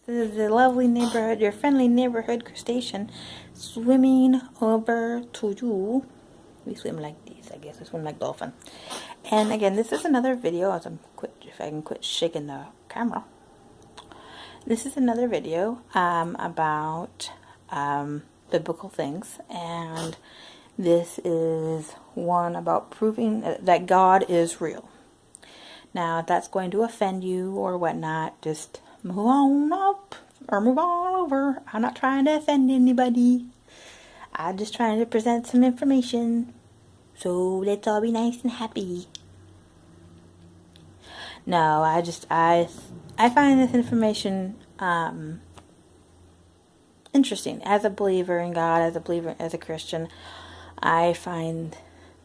This is the lovely neighborhood, your friendly neighborhood crustacean, swimming over to you. We swim like these, I guess. We swim like dolphin. And again, this is another video. If I can quit shaking the camera. This is another video about biblical things, and this is one about proving that God is real. Now, if that's going to offend you or whatnot, just move on up or move on over. I'm not trying to offend anybody. I'm just trying to present some information. So let's all be nice and happy. No, I find this information interesting. As a believer in God, as a Christian, I find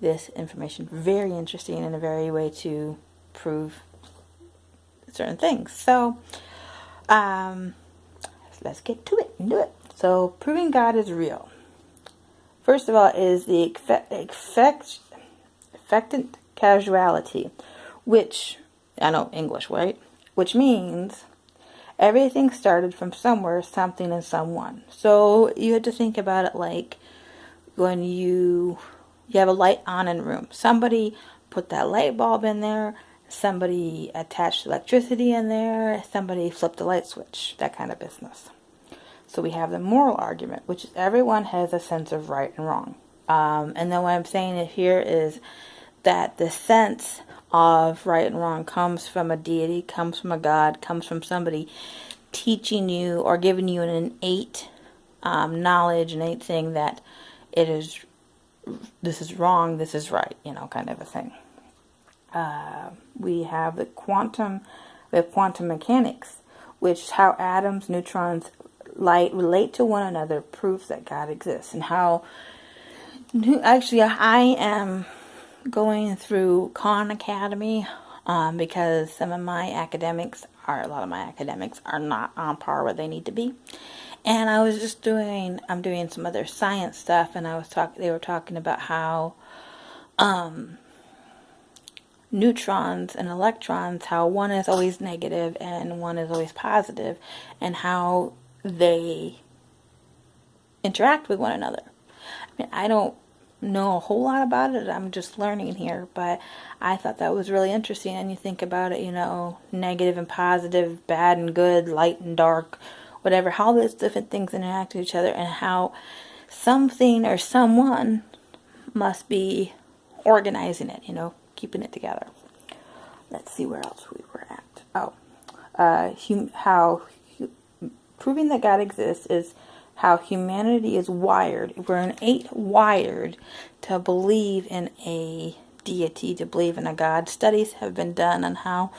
this information very interesting and a very way to prove certain things. So, let's get to it and do it. So, proving God is real. First of all, is the expectant causality, which, I know English, right? Which means everything started from somewhere, something, and someone. So, you have to think about it like when you have a light on in a room. Somebody put that light bulb in there. Somebody attached electricity in there. Somebody flipped a light switch. That kind of business. So we have the moral argument, which is everyone has a sense of right and wrong. And then what I'm saying here is that the sense of right and wrong comes from a deity, comes from a God, comes from somebody teaching you or giving you an innate knowledge, innate thing that this is wrong, this is right, kind of a thing. We have quantum mechanics, which is how atoms, neutrons, light relate to one another, proves that God exists. And how, actually, I am going through Khan Academy because a lot of my academics are not on par where they need to be. And I was I'm doing some other science stuff, and they were talking about how neutrons and electrons, how one is always negative and one is always positive, and how they interact with one another. I mean, I don't know a whole lot about it. I'm just learning here, but I thought that was really interesting. And you think about it, negative and positive, bad and good, light and dark, whatever, how those different things interact with each other, and how something or someone must be organizing it, keeping it together. Let's see where else we were at. How proving that God exists is how humanity is wired. We're innate wired to believe in a deity, to believe in a God. Studies have been done on how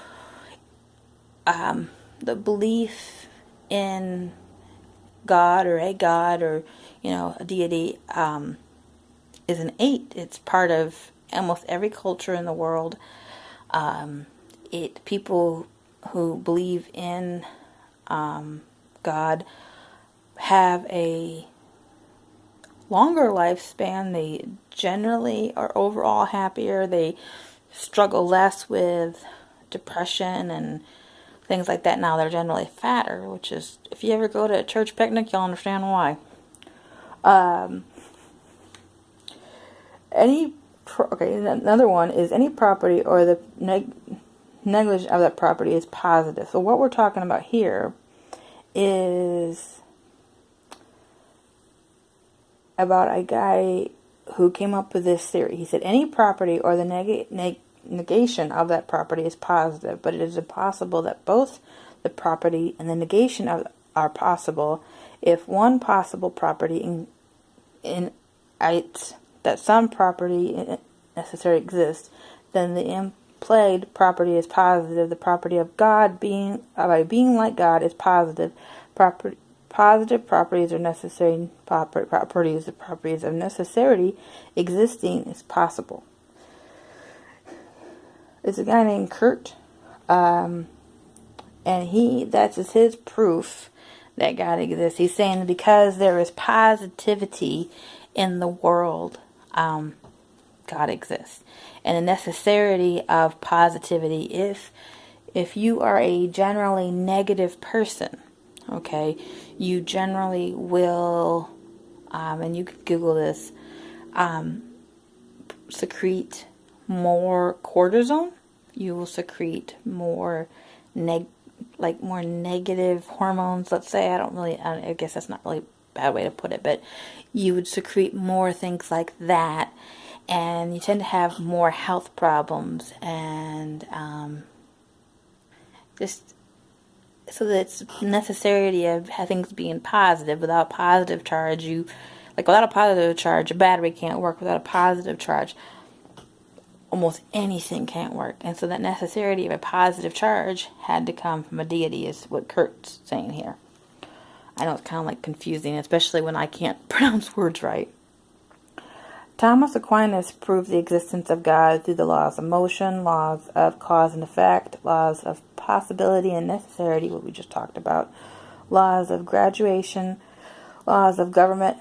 the belief in God or a deity is innate. It's part of almost every culture in the world. People who believe in God have a longer lifespan. They generally are overall happier. They struggle less with depression and things like that. Now they're generally fatter, which is, if you ever go to a church picnic, you'll understand why. Another one is any property or the negligence of that property is positive. So what we're talking about here is about a guy who came up with this theory. He said any property or the negation of that property is positive, but it is impossible that both the property and the negation are possible if one possible property that some property necessarily exists, then the implied property is positive. The property of God by being like God is positive. Positive properties are necessary properties. The properties of necessity existing is possible. It's a guy named Kurt, and that's his proof that God exists. He's saying that because there is positivity in the world, God exists. And the necessity of positivity, if you are a generally negative person, okay, you generally will, and you can Google this, secrete more cortisone. You will secrete more more negative hormones, let's say. I guess that's not really a bad way to put it, but you would secrete more things like that, and you tend to have more health problems, and just so that it's necessity of things being positive. Without positive charge, without a positive charge, a battery can't work. Without a positive charge, almost anything can't work. And so that necessity of a positive charge had to come from a deity, is what Kurt's saying here. I know it's kind of like confusing, especially when I can't pronounce words right. Thomas Aquinas proved the existence of God through the laws of motion, laws of cause and effect, laws of possibility and necessity, what we just talked about, laws of graduation, laws of government.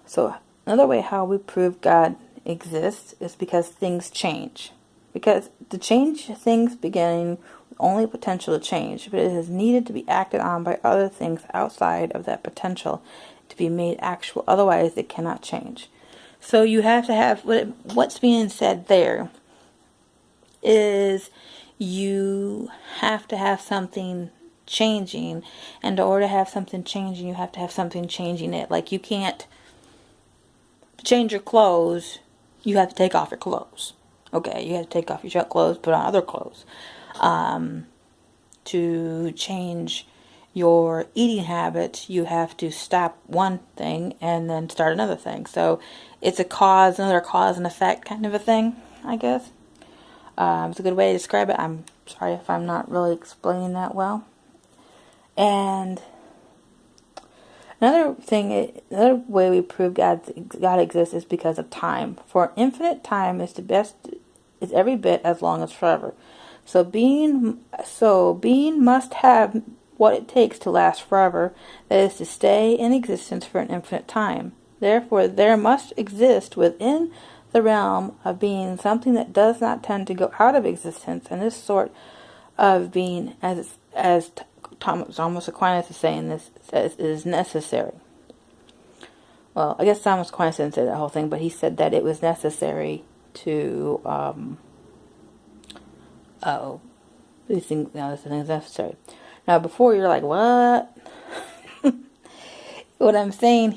So another way how we prove God exists is because things change. Because to change things beginning with only potential to change, but it is needed to be acted on by other things outside of that potential to be made actual. Otherwise, it cannot change. So you have to have, what's being said there is you have to have something changing, and in order to have something changing, you have to have something changing it. Like, you can't change your clothes, you have to take off your clothes. Okay, you have to take off your clothes, put on other clothes. To change your eating habits, you have to stop one thing and then start another thing. So it's another cause and effect kind of a thing, I guess. It's a good way to describe it. I'm sorry if I'm not really explaining that well. And another way we prove God exists is because of time. For infinite time is every bit as long as forever. So being must have what it takes to last forever, that is to stay in existence for an infinite time. Therefore, there must exist within the realm of being something that does not tend to go out of existence, and this sort of being, as Thomas Aquinas is saying, this is necessary. Well, I guess Thomas Aquinas didn't say that whole thing, but he said that it was necessary to this thing is necessary. Now, before you're like, what? What we're saying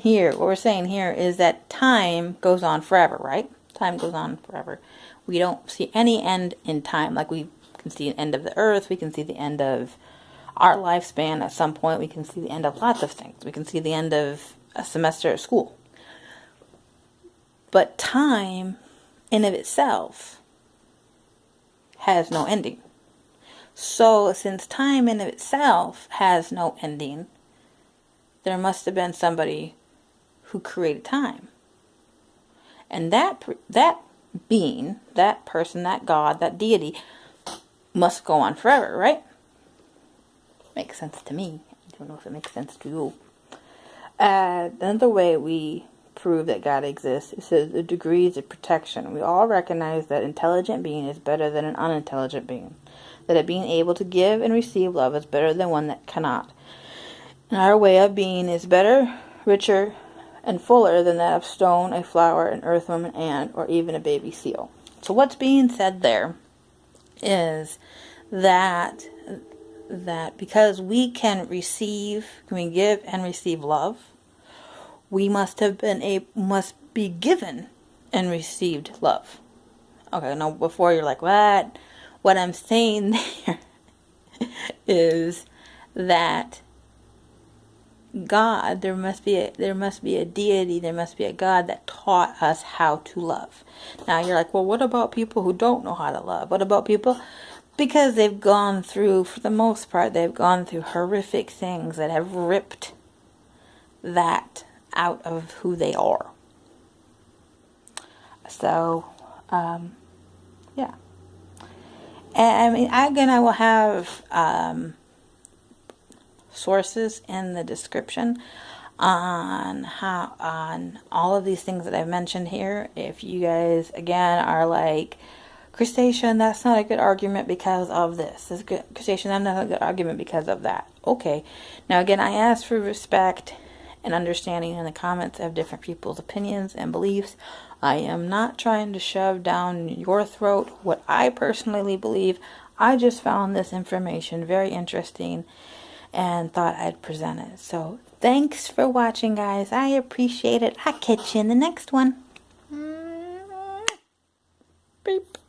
here is that time goes on forever, right? Time goes on forever. We don't see any end in time. Like, we can see an end of the earth. We can see the end of our lifespan at some point. We can see the end of lots of things. We can see the end of a semester at school. But time in of itself has no ending. So since time in of itself has no ending, there must have been somebody who created time. And that being, that person, that God, that deity must go on forever, right? Makes sense to me. I don't know if it makes sense to you. Another way we prove that God exists is the degrees of protection. We all recognize that intelligent being is better than an unintelligent being. That a being able to give and receive love is better than one that cannot. And our way of being is better, richer, and fuller than that of stone, a flower, an earthworm, an ant, or even a baby seal. So what's being said there is that because we can give and receive love, we must be given and received love. Okay, now before you're like, what? What I'm saying there is that God, there must be a deity, there must be a God that taught us how to love. Now you're like, well, what about people who don't know how to love? What about people? Because they've gone through, for the most part, they've gone through horrific things that have ripped that out of who they are. So, yeah. And I mean, I will have sources in the description on all of these things that I've mentioned here. If you guys, again, are like Crustation, that's not a good argument because of this. This good Crustation, that's not a good argument because of that. Okay. Now again, I ask for respect and understanding in the comments of different people's opinions and beliefs. I am not trying to shove down your throat what I personally believe. I just found this information very interesting and thought I'd present it. So thanks for watching, guys. I appreciate it. I'll catch you in the next one. Beep.